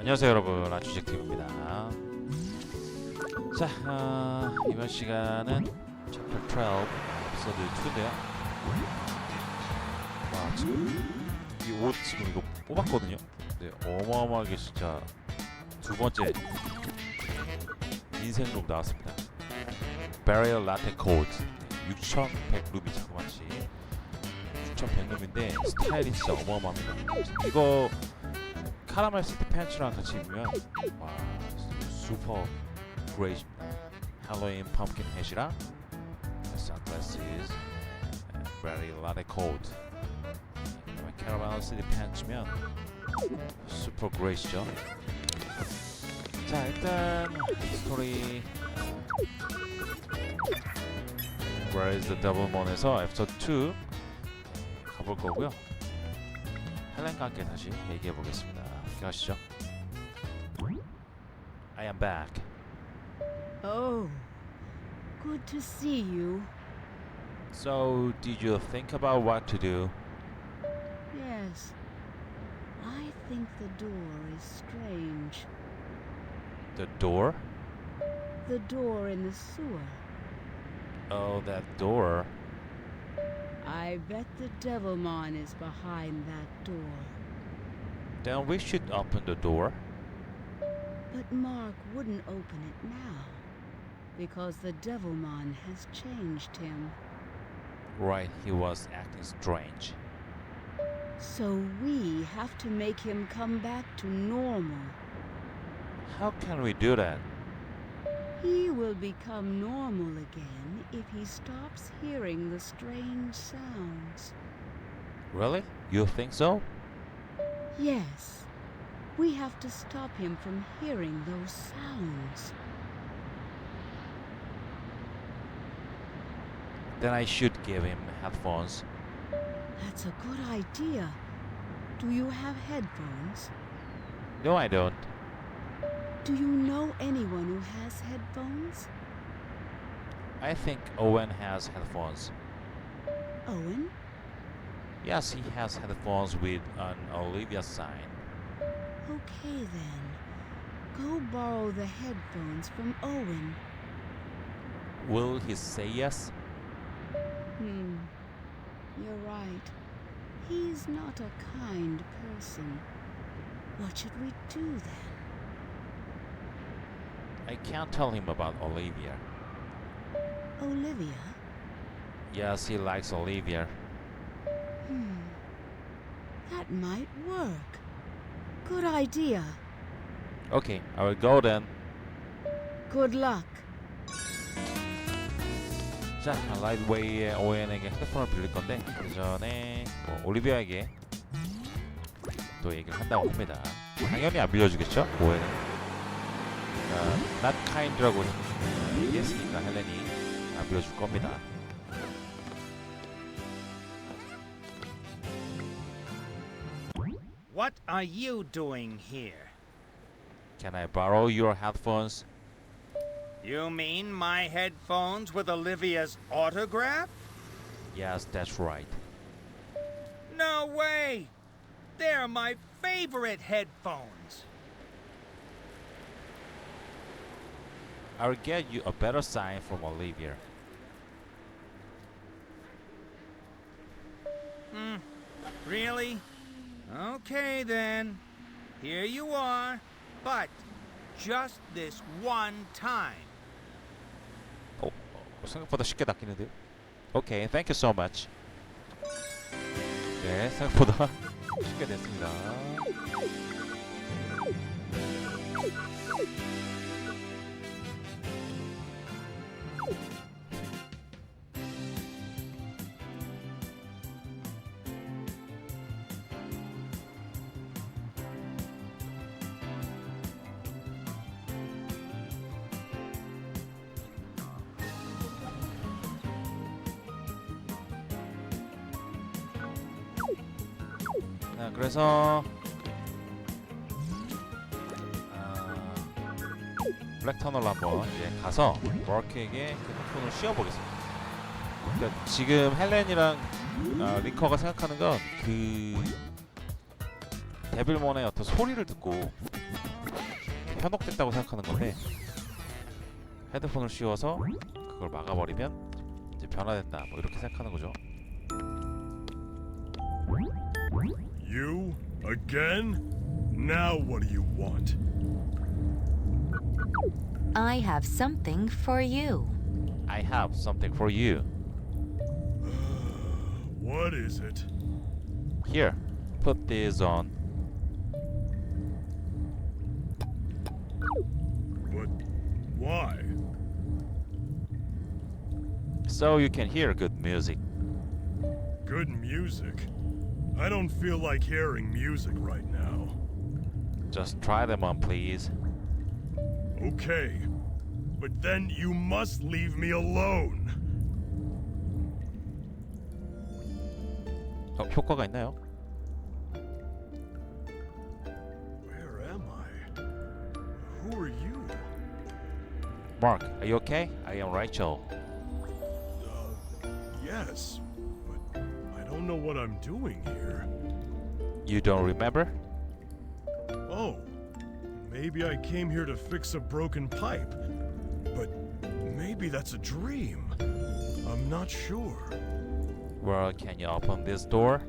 안녕하세요 여러분, 아주잭TV입니다. 자, 이번 시간은 챕터 12 에피소드 2인데요. 와, 지금 이 옷 지금 이거 뽑았거든요. 근데 어마어마하게 진짜 두 번째 인생룩 나왔습니다. 베리얼 라테 코드 6100 루비 자그마치 6100 루비인데 스타일이 진짜 어마어마합니다. 이거 카라멜 시티 팬츠랑 같이 입으면 와 슈퍼 그레이십니다. 할로윈 펌킨 햇이랑 선글라스 베리 라테 코드 카라멜 시티 팬츠면 슈퍼 그레이시죠. 자, 일단 스토리 Where is the devilmon에서 에피소드 2 가볼 거고요. 헬렌과 함께 다시 얘기해 보겠습니다. 가시죠. I am back. Oh, good to see you. So, did you think about what to do? Yes, I think the door is strange. The door? The door in the sewer. Oh, that door. I bet the devilmon is behind that door. Then we should open the door. But Mark wouldn't open it now, because the devilmon has changed him. Right, he was acting strange. So we have to make him come back to normal. How can we do that? He will become normal again if he stops hearing the strange sounds. Really? You think so? Yes, we have to stop him from hearing those sounds. Then I should give him headphones. That's a good idea. Do you have headphones? No, I don't. Do you know anyone who has headphones? I think Owen has headphones. Owen? Yes, he has headphones with an Olivia sign. Okay then. Go borrow the headphones from Owen. Will he say yes? You're right. He's not a kind person. What should we do then? I can't tell him about Olivia. Olivia? Yes, he likes Olivia. That might work. Good idea. Okay, I will go then. Good luck. 자, 라이드웨이의 오웬에게 핸드폰을 빌릴 건데 그 전에 올리비아에게 또 얘기를 한다고 합니다. 당연히 안 빌려주겠죠? 오웬은. Not kind라고 얘기했으니까 헬렌이 안 빌려줄 겁니다. What are you doing here? Can I borrow your headphones? You mean my headphones with Olivia's autograph? Yes, that's right. No way! They're my favorite headphones. I'll get you a better sign from Olivia. Really? Okay then. Here you are. But just this one time. 생각보다 쉽게 낚이는데요? Okay, thank you so much. 네, 생각보다 쉽게 됐습니다. 그래서 블랙 터널로 한번 이제 가서 마크에게 그 핸드폰을 씌워보겠습니다. 그러니까 지금 헬렌이랑 링커가 생각하는 건 그 데빌몬의 어떤 소리를 듣고 현혹됐다고 생각하는 건데 헤드폰을 씌워서 그걸 막아버리면 이제 변화된다 뭐 이렇게 생각하는 거죠. You? Again? Now what do you want? I have something for you. I have something for you. What is it? Here, put this on. But why? So you can hear good music. Good music? I don't feel like hearing music right now. Just try them on, please. Okay. But then you must leave me alone. 효과가 있나요? Where am I? Who are you? Mark, are you okay? I am Rachel. Yes. But I don't know what I'm doing here. You don't remember? Oh. Maybe I came here to fix a broken pipe. But maybe that's a dream. I'm not sure. Well, can you open this door?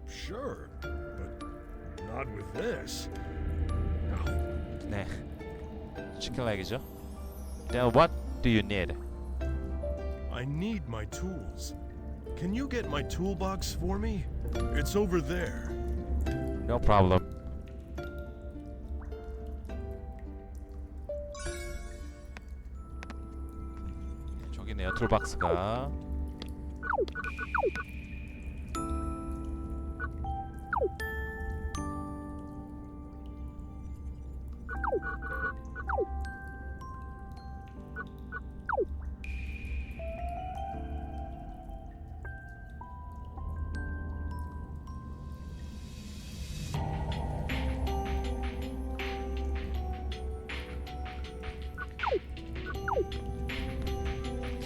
Sure. But not with this. 네. 치킨 렉이죠. Then what do you need? I need my tools. Can you get my toolbox for me? It's over there. No problem. 저기 있네요. 툴박스가.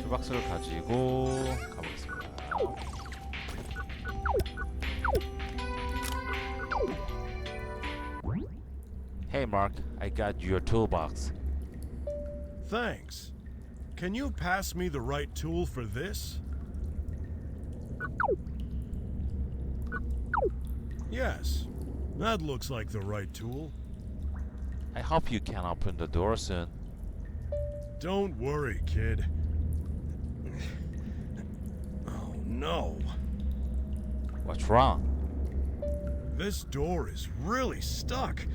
툴박스를 가지고 가보겠습니다. Hey Mark, I got your toolbox. Thanks. Can you pass me the right tool for this? Yes. That looks like the right tool. I hope you can open the door soon. Don't worry, kid. Oh no. What's wrong? This door is really stuck.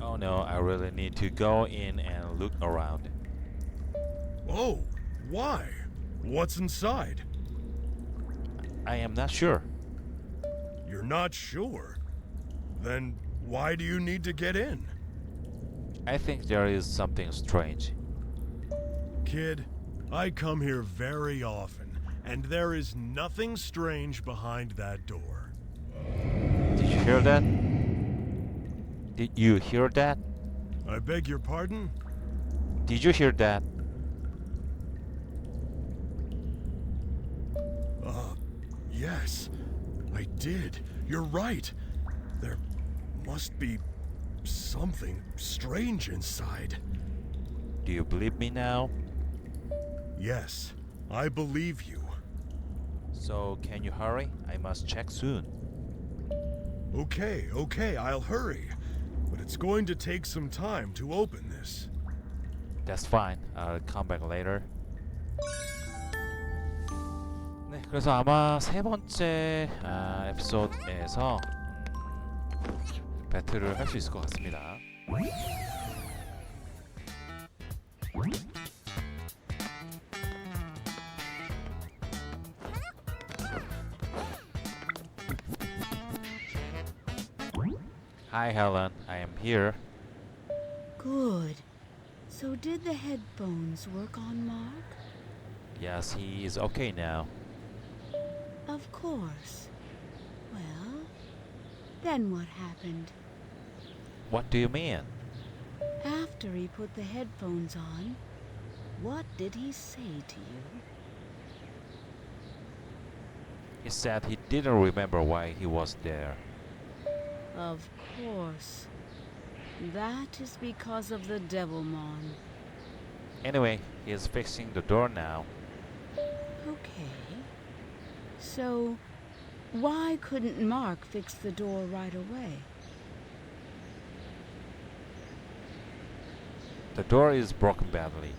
Oh no, I really need to go in and look around. Oh, why? What's inside? I am not sure. You're not sure? Then why do you need to get in? I think there is something strange. Kid, I come here very often, and there is nothing strange behind that door. Did you hear that? Did you hear that? I beg your pardon? Did you hear that? Yes, I did. You're right. There must be something strange inside. Do you believe me now? Yes, I believe you. So can you hurry? I must check soon. Okay, I'll hurry. But it's going to take some time to open this. That's fine. I'll come back later. 네, 그래서 아마 세 번째 에피소드에서 배틀을 할 수 있을 것 같습니다. Hi Helen, I am here. Good. So did the headphones work on Mark? Yes, he is okay now. Of course. Well, then what happened? What do you mean? After he put the headphones on, what did he say to you? He said he didn't remember why he was there. Of course. That is because of the devilmon. Anyway, he is fixing the door now. Okay. So, why couldn't Mark fix the door right away? The door is broken badly.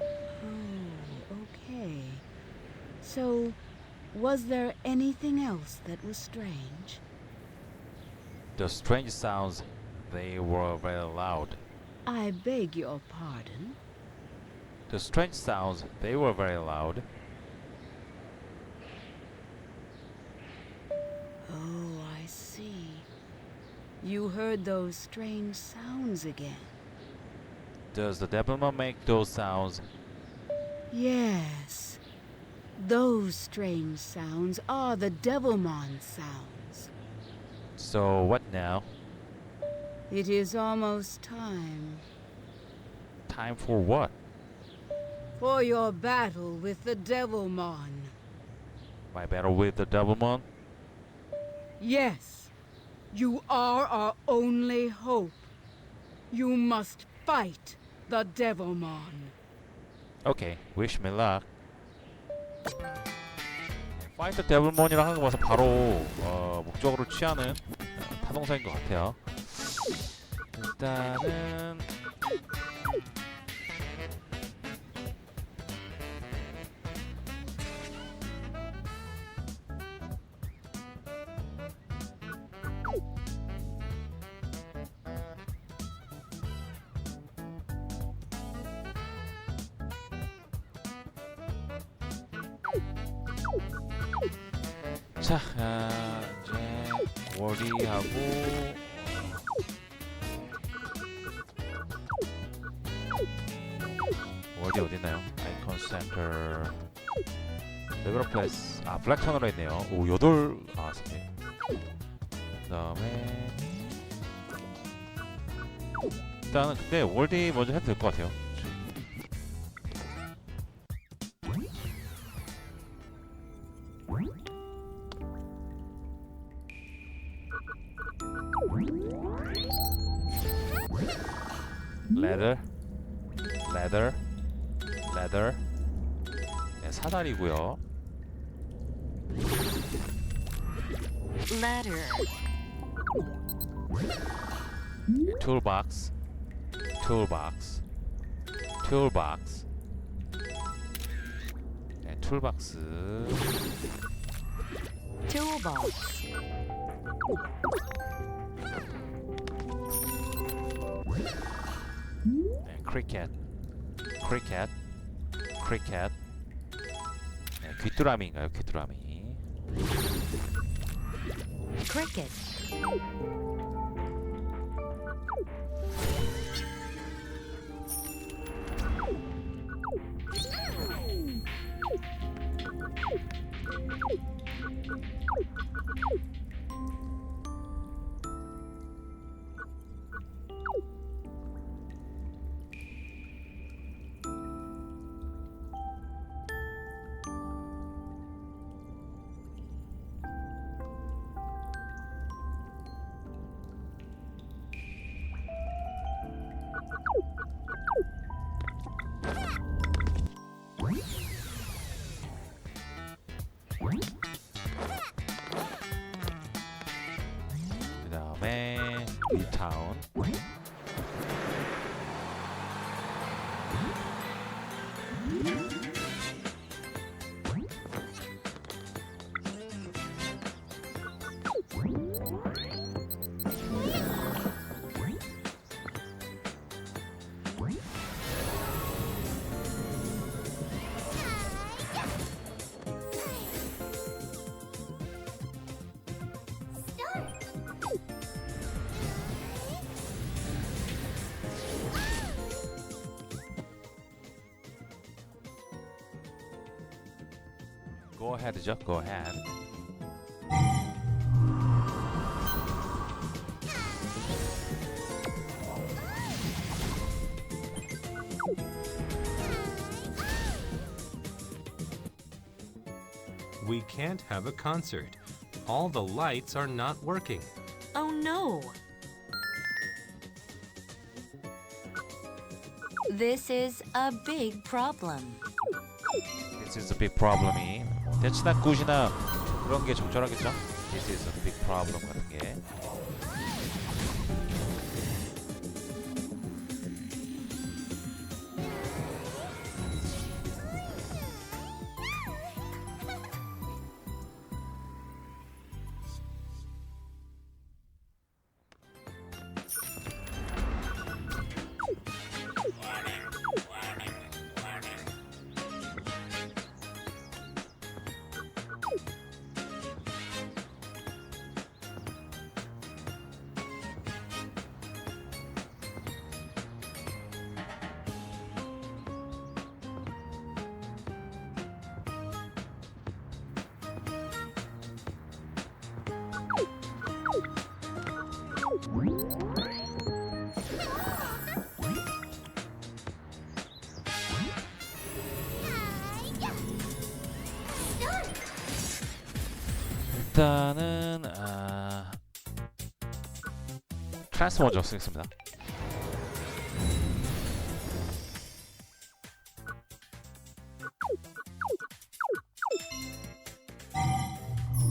Oh, okay. So, was there anything else that was strange? The strange sounds, they were very loud. I beg your pardon? The strange sounds, they were very loud. Oh, I see. You heard those strange sounds again. Does the devilmon make those sounds? Yes. Those strange sounds are the devilmon sounds. So what now? It is almost time Time for what? for your battle with the devilmon. My battle with the devilmon? Yes, you are our only hope. You must fight the devilmon. Okay, wish me luck. Fight the devilmon이라 하는 거 봐서 바로 목적으로 취하는 타동사인 것 같아요. 일단은 자, 이제 월이하고 월이 어딨나요? 아이콘 센터 레벨업 클래스 블랙 턴으로 했네요. 오 8 3개 그 다음에 일단은 근데 월디 먼저 해도 될 것 같아요. 레더 네, 사다리고요. Letter. 툴박스 네, 툴박스 Toolbox. 네, 크리켓 네, 귀뚜라미인가요? 귀뚜라미 Cricket. 그 다음에 뉴타운 Go ahead죠. Go ahead. We can't have a concert. All the lights are not working. Oh no! This is a big problem. This is a big problem이 대치나 굿이나 그런 게 적절하겠죠? This is a big problem 같은 게. 일단은 트랜스 먼저 쓰겠습니다.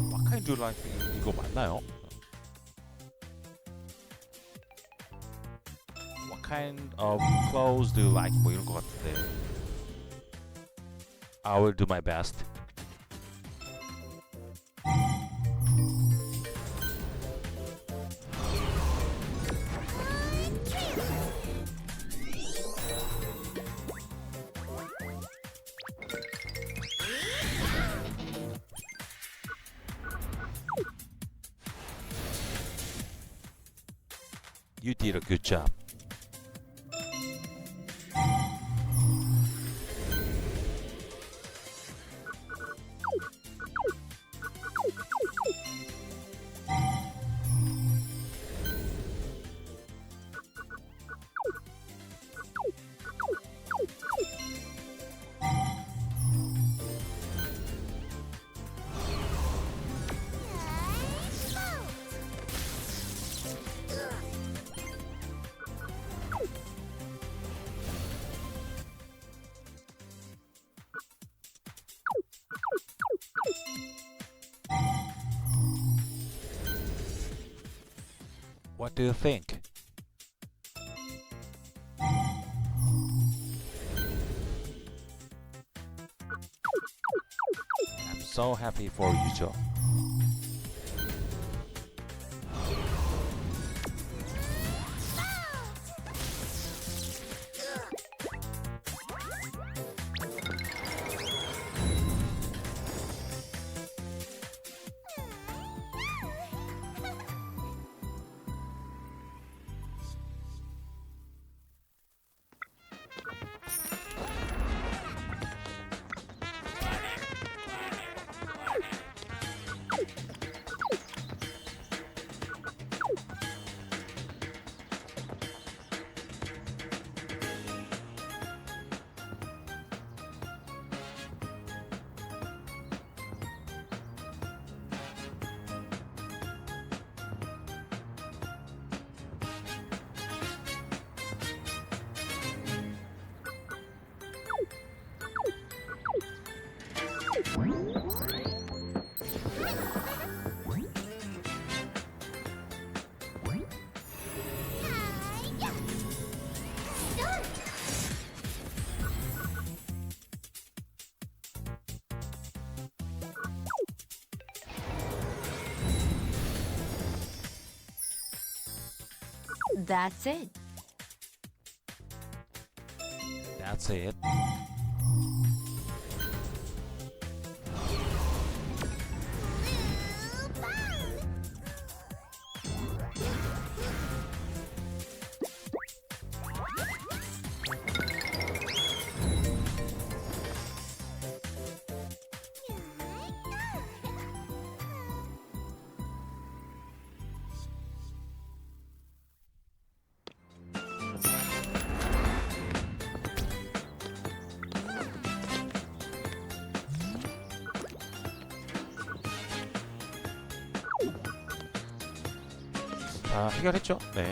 What kind do you like? 이거 맞나요? What kind of clothes do you like? 뭐 이런 것 같은데. I will do my best. You did a good job. What do you think? I'm so happy for you, Joe. That's it. That's it. 다 해결했죠? 네.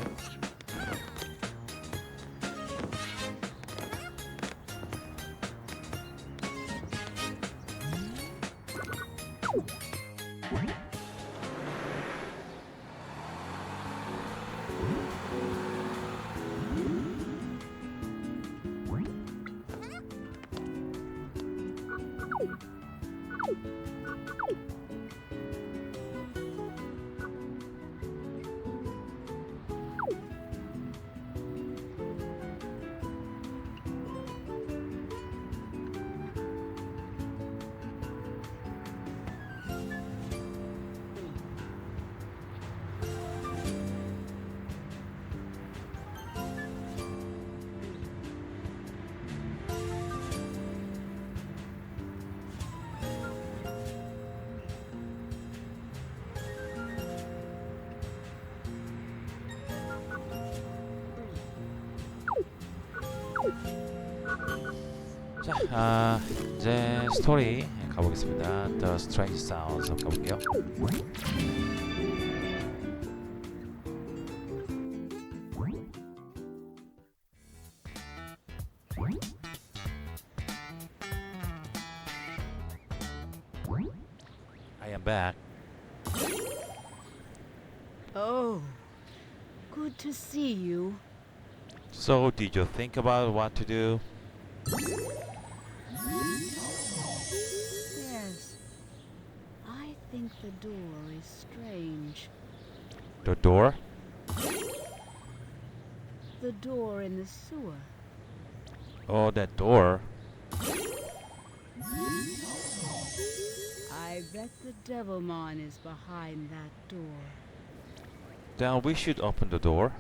자, 이제 스토리 가보겠습니다. The Strange Sounds 가볼게요. I am back. Oh, good to see you. So, did you think about what to do? Yes. I think the door is strange. The door? The door in the sewer. Oh, that door. I bet the devilmon is behind that door. Then we should open the door.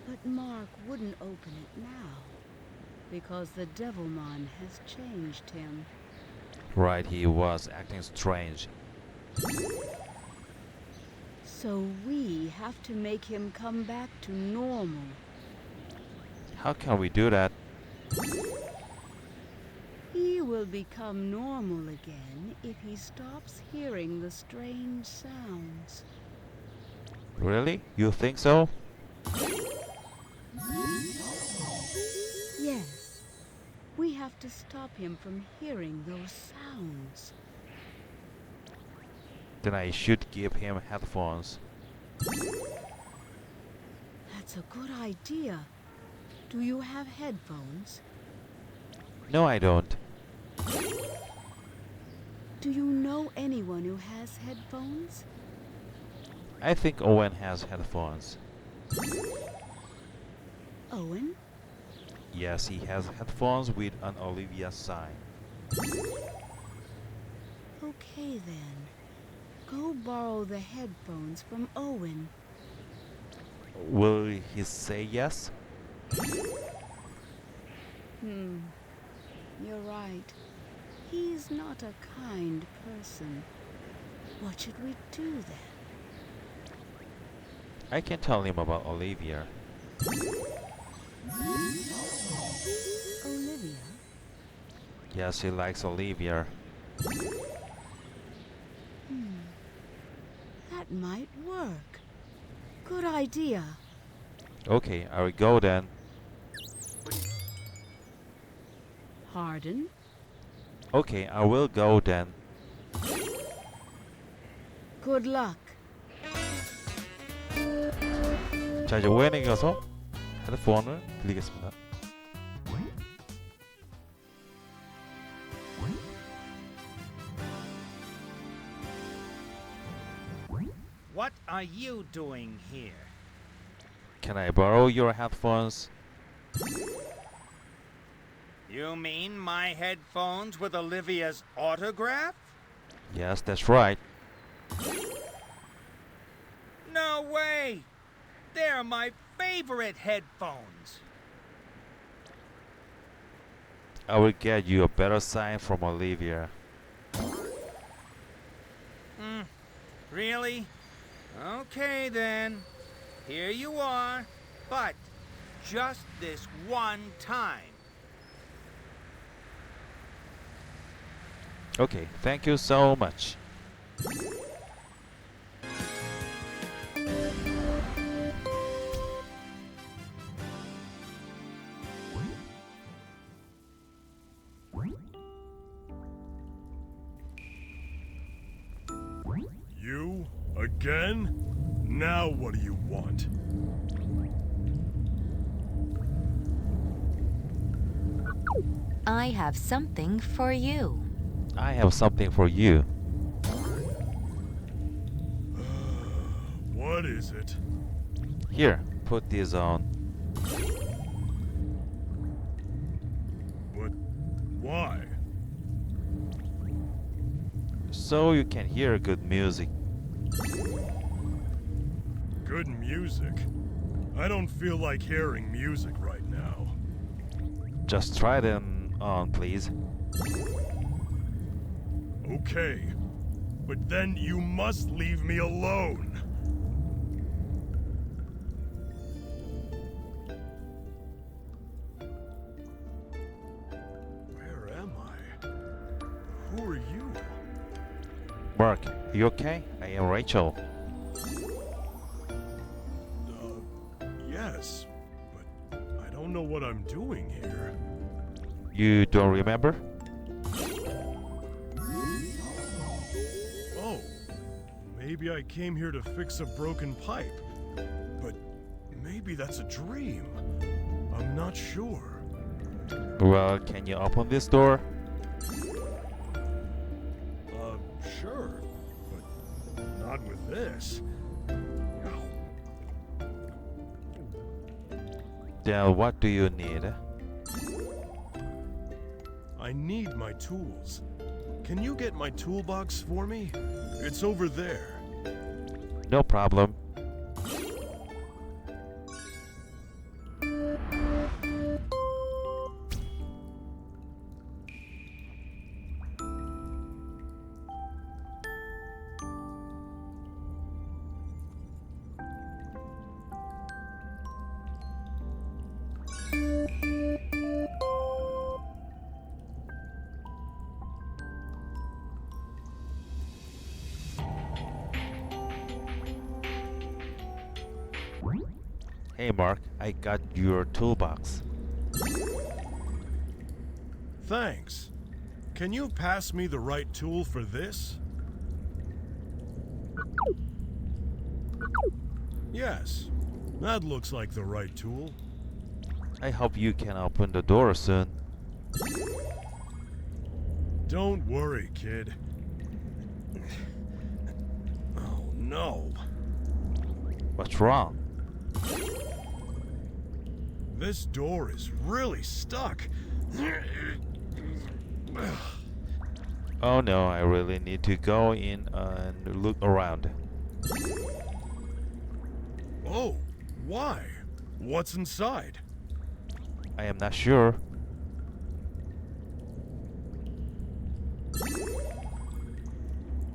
But Mark wouldn't open it now, because the devilmon has changed him. Right, he was acting strange. So we have to make him come back to normal. How can we do that? He will become normal again if he stops hearing the strange sounds. Really? You think so? Yes. We have to stop him from hearing those sounds. Then I should give him headphones. That's a good idea. Do you have headphones? No, I don't. Do you know anyone who has headphones? I think Owen has headphones. Owen? Yes, he has headphones with an Olivia sign. Okay then. Go borrow the headphones from Owen. Will he say yes? You're right. He's not a kind person. What should we do then? I can tell him about Olivia. Olivia? Yes, he likes Olivia. That might work. Good idea. Okay, I will go then. Harden? Okay, I will go then. Good luck. 자, 이제 오웬에게 가서 헤드폰을 빌리겠습니다. What are you doing here? Can I borrow your headphones? You mean my headphones with Olivia's autograph? Yes, that's right. No way! They're my favorite headphones. I will get you a better sign from Olivia. Really? Okay then. Here you are. But just this one time. Okay, thank you so much. Again? Now what do you want? I have something for you. I have something for you. What is it? Here, put this on. But why? So you can hear good music. Good music? I don't feel like hearing music right now. Just try them on, please. Okay, but then you must leave me alone. Where am I? Who are you? Mark, you okay? I am Rachel. Yes, but I don't know what I'm doing here. You don't remember? Oh, maybe I came here to fix a broken pipe. But maybe that's a dream. I'm not sure. Well, can you open this door? Sure, but not with this. Then what do you need? I need my tools. Can you get my toolbox for me? It's over there. No problem. Hey Mark, I got your toolbox. Thanks. Can you pass me the right tool for this? Yes, that looks like the right tool. I hope you can open the door soon. Don't worry, kid. Oh no. What's wrong? This door is really stuck. Oh no, I really need to go in and look around. Oh, why? What's inside? I am not sure.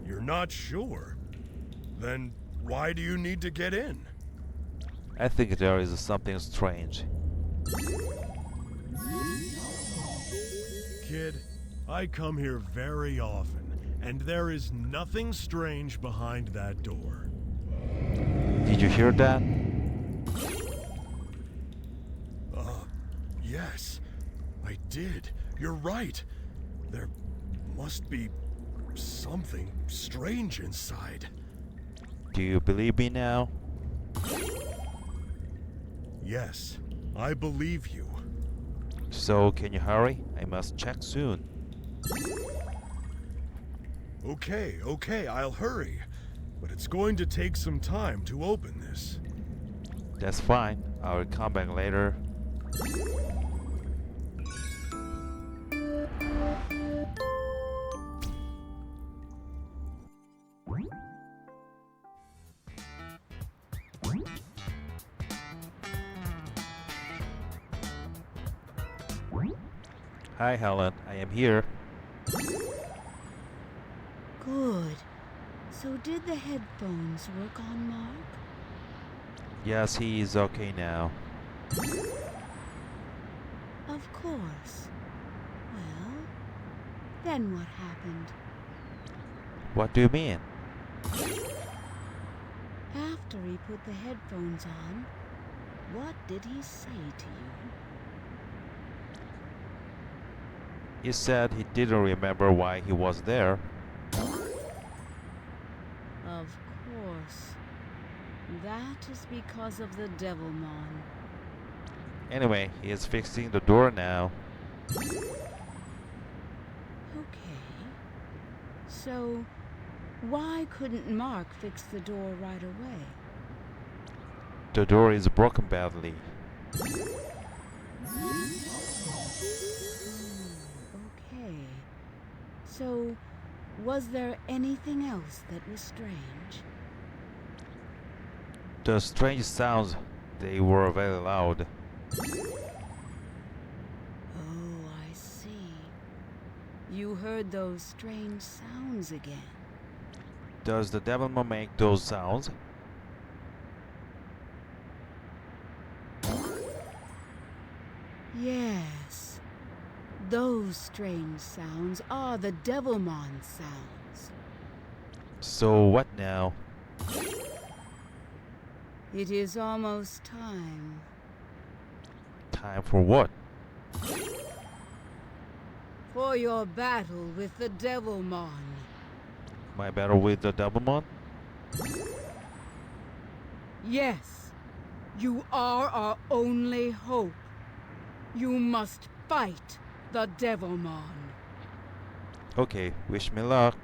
You're not sure? Then why do you need to get in? I think there is something strange. Kid, I come here very often, and there is nothing strange behind that door. Did you hear that? Yes, I did. You're right. There must be something strange inside. Do you believe me now? Yes, I believe you. So can you hurry? I must check soon. Okay, I'll hurry. But it's going to take some time to open this. That's fine. I will come back later. Hi Helen, I am here. Good. So did the headphones work on Mark? Yes, he is okay now. Of course. Well, then what happened? What do you mean? After he put the headphones on, what did he say to you? He said he didn't remember why he was there. Of course. That is because of the devilmon. Anyway, he is fixing the door now. Okay. So, why couldn't Mark fix the door right away? The door is broken badly. Okay. So, was there anything else that was strange? The strange sounds, they were very loud. Oh, I see. You heard those strange sounds again. Does the devilmon make those sounds? Yes. Those strange sounds are the devilmon sounds. So what now? It is almost time. Time for what? For your battle with the devilmon. My battle with the devilmon? Yes. You are our only hope. You must fight the devilmon. Okay, wish me luck.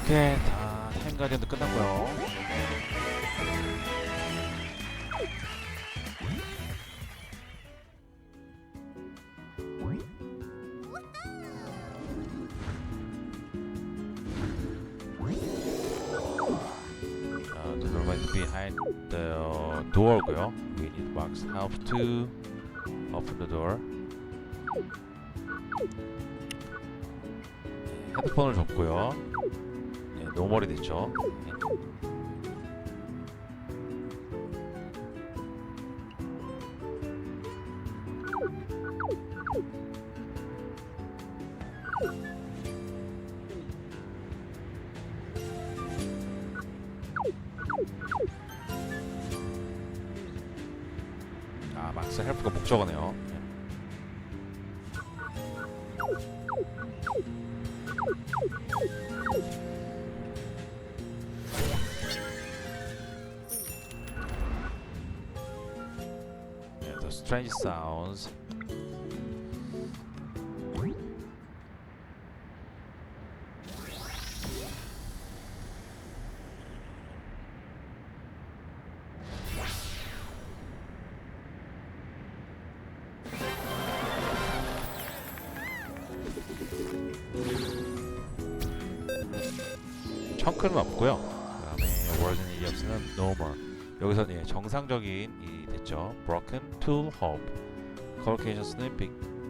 오케이, 다 타임가디언도 끝났고요. The door is behind the door고요. We need box help to open the door. 헤드폰을 줬고요. 네, 노멀이 됐죠. 네. 아, 막스 헬프가 목적어네요. 네. Yeah, the strange sounds. 청크는 없고요. 그다음에 월든 이디엄스는 no more. 여기서는 예, 정상적인 이 됐죠. broken tool hope. collocation스는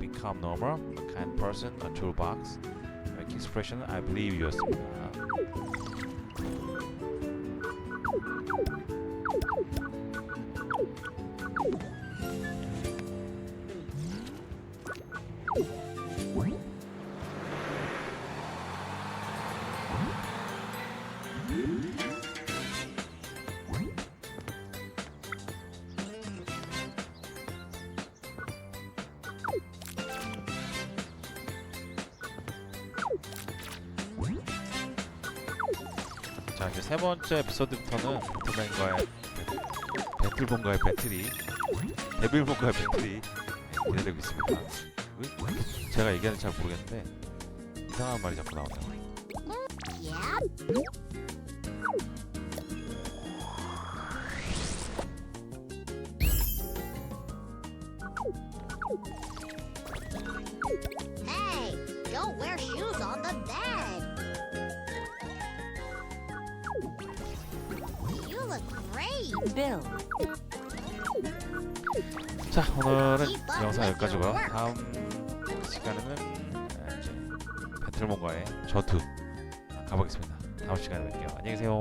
become normal, a kind person, a toolbox. make expression I believe you였습니다. 자, 이제 세 번째 에피소드부터는 배틀본과의 배틀이 데빌몬과의 배틀이 기다리고 있습니다. 제가 얘기하는지 잘 모르겠는데 이상한 말이 자꾸 나오네요. Hey, don't wear shoes on the bed. You look great. Bill. 자, 오늘은 영상 여기까지고요. 다음 시간에는 이제 배틀몬과의 저투 가보겠습니다. 다음 시간에 뵐게요. 안녕히 계세요.